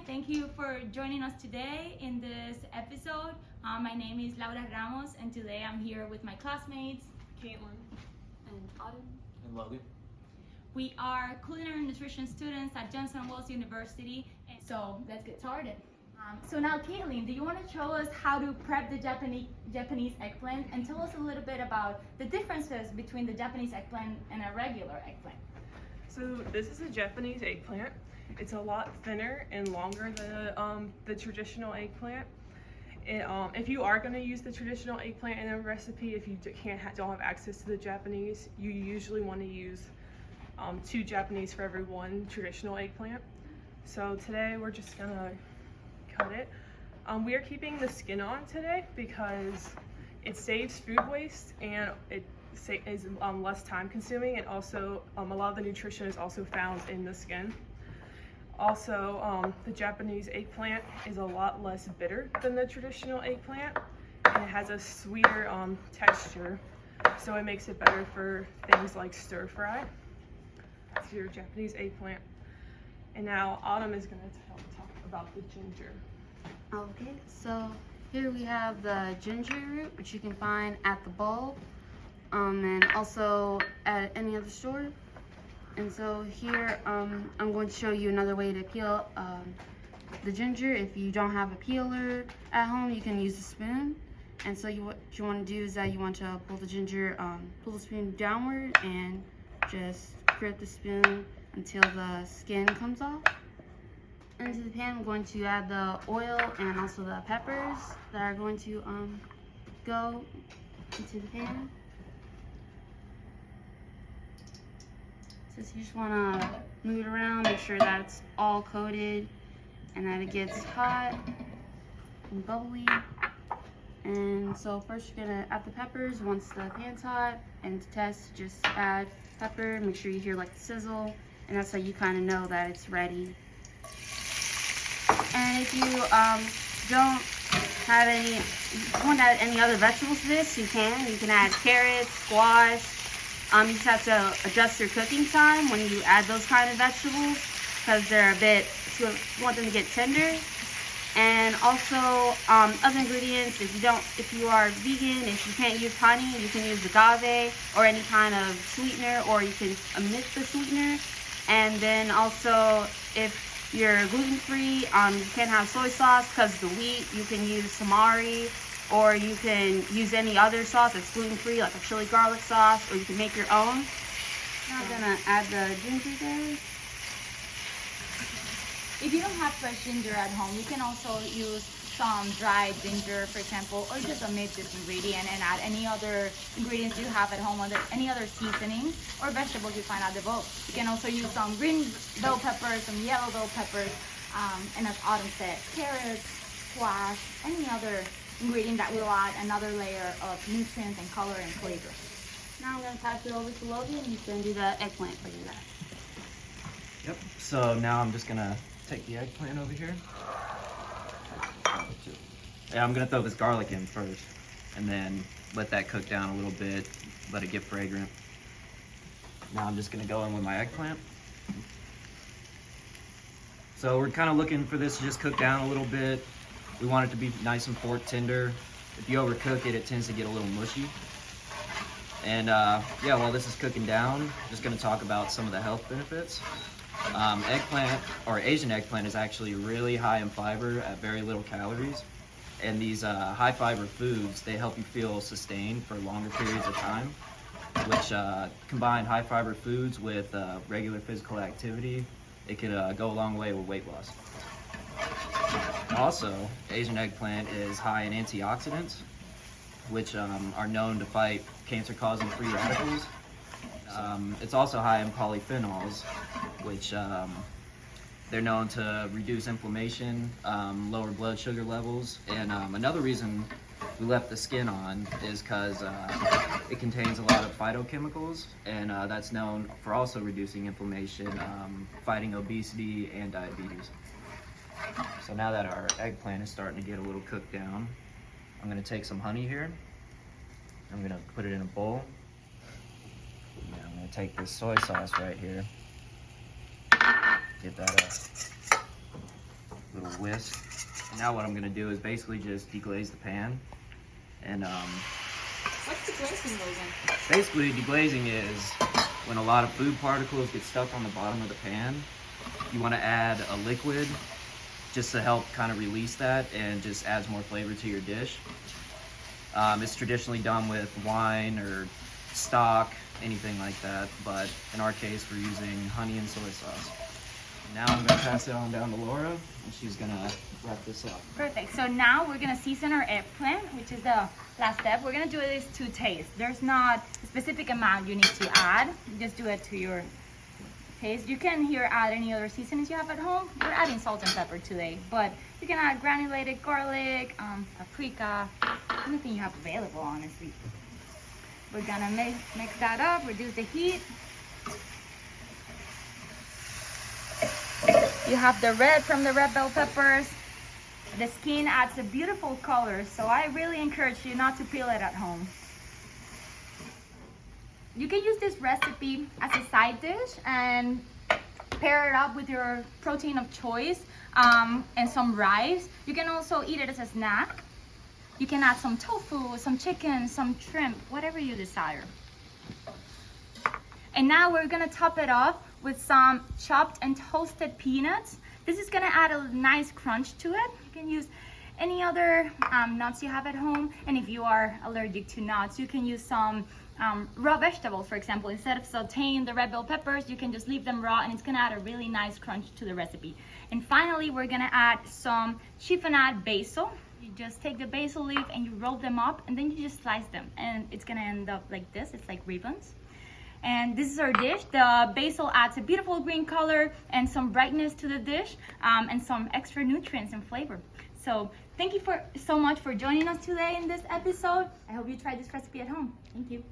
thank you for joining us today in this episode. My name is Laura Ramos, and today I'm here with my classmates, Caitlin and Autumn and Logan. We are culinary nutrition students at Johnson Wales University, and so let's get started. So now, Caitlin, do you want to show us how to prep the Japanese eggplant, and tell us a little bit about the differences between the Japanese eggplant and a regular eggplant? So this is a Japanese eggplant. It's a lot thinner and longer than the traditional eggplant. If you are going to use the traditional eggplant in a recipe, if you don't have access to the Japanese, you usually want to use 2 Japanese for every 1 traditional eggplant. So today we're just gonna cut it. We are keeping the skin on today because it saves food waste and it is less time consuming, and also a lot of the nutrition is also found in the skin. Also, the Japanese eggplant is a lot less bitter than the traditional eggplant, and it has a sweeter texture, so it makes it better for things like stir fry. That's your Japanese eggplant. And now Autumn is going to talk about the ginger. Okay, so here we have the ginger root, which you can find at the bulb, and also at any other store. And so here I'm going to show you another way to peel the ginger. If you don't have a peeler at home, you can use a spoon. And so what you want to do is that you want to pull the ginger, pull the spoon downward and just grip the spoon until the skin comes off. Into the pan, I'm going to add the oil and also the peppers that are going to go into the pan. So you just want to move it around, make sure that it's all coated and that it gets hot and bubbly. And so first you're going to add the peppers once the pan's hot, and to test, just add pepper, make sure you hear like the sizzle, and that's how you kind of know that it's ready. And if you don't have any, if you want to add any other vegetables to this, you can add carrots, squash. You just have to adjust your cooking time when you add those kind of vegetables, because they're you want them to get tender. And also other ingredients, if you are vegan, if you can't use honey, you can use agave or any kind of sweetener, or you can omit the sweetener. And then also, if you're gluten-free, you can't have soy sauce because the wheat, you can use tamari, or you can use any other sauce that's gluten-free, like a chili garlic sauce, or you can make your own. Now I'm gonna add the ginger there. If you don't have fresh ginger at home, you can also use some dried ginger, for example, or just omit this ingredient and add any other ingredients you have at home, or any other seasonings or vegetables you find at the bulb. You can also use some green bell peppers, some yellow bell peppers, and as Autumn said, carrots, squash, any other ingredient that will add another layer of nutrients and color and flavor. Now I'm going to pass it over to Logan, and he's going to do the eggplant for you guys. Yep, so now I'm just gonna take the eggplant over here. Yeah, I'm gonna throw this garlic in first, and then let that cook down a little bit, let it get fragrant. Now I'm just gonna go in with my eggplant. So we're kind of looking for this to just cook down a little bit. We want it to be nice and fork tender. If you overcook it, it tends to get a little mushy. And yeah, while this is cooking down, I'm just gonna talk about some of the health benefits. Eggplant, or Asian eggplant, is actually really high in fiber at very little calories. And these high fiber foods, they help you feel sustained for longer periods of time, which combine high fiber foods with regular physical activity, it could go a long way with weight loss. Also, Asian eggplant is high in antioxidants, which are known to fight cancer-causing free radicals. It's also high in polyphenols, which they're known to reduce inflammation, lower blood sugar levels, and another reason we left the skin on is because it contains a lot of phytochemicals, and that's known for also reducing inflammation, fighting obesity and diabetes. So now that our eggplant is starting to get a little cooked down, I'm going to take some honey here. I'm going to put it in a bowl. And I'm going to take this soy sauce right here. Get that up. whisk. And now what I'm gonna do is basically just deglaze the pan. And What's the glazing, Logan? basically deglazing is when a lot of food particles get stuck on the bottom of the pan. You want to add a liquid just to help kind of release that and just adds more flavor to your dish. It's traditionally done with wine or stock, anything like that, but in our case we're using honey and soy sauce. Now I'm going to pass it on down to Laura, and she's going to wrap this up. Perfect. So now we're gonna season our eggplant, which is the last step. We're gonna do this to taste. There's not a specific amount you need to add. You just do it to your taste. You can here add any other seasonings you have at home. We're adding salt and pepper today, but you can add granulated garlic, paprika, anything you have available, honestly. We're gonna mix that up, reduce the heat. You have the red from the red bell peppers. The skin adds a beautiful color, so I really encourage you not to peel it at home. You can use this recipe as a side dish and pair it up with your protein of choice and some rice. You can also eat it as a snack. You can add some tofu, some chicken, some shrimp, whatever you desire. And now we're gonna top it off with some chopped and toasted peanuts. This is gonna add a nice crunch to it. You can use any other nuts you have at home. And if you are allergic to nuts, you can use some raw vegetables, for example. Instead of sauteing the red bell peppers, you can just leave them raw and it's gonna add a really nice crunch to the recipe. And finally, we're gonna add some chiffonade basil. You just take the basil leaf and you roll them up and then you just slice them. And it's gonna end up like this, it's like ribbons. And this is our dish. The basil adds a beautiful green color and some brightness to the dish and some extra nutrients and flavor. So thank you so much for joining us today in this episode. I hope you try this recipe at home. Thank you.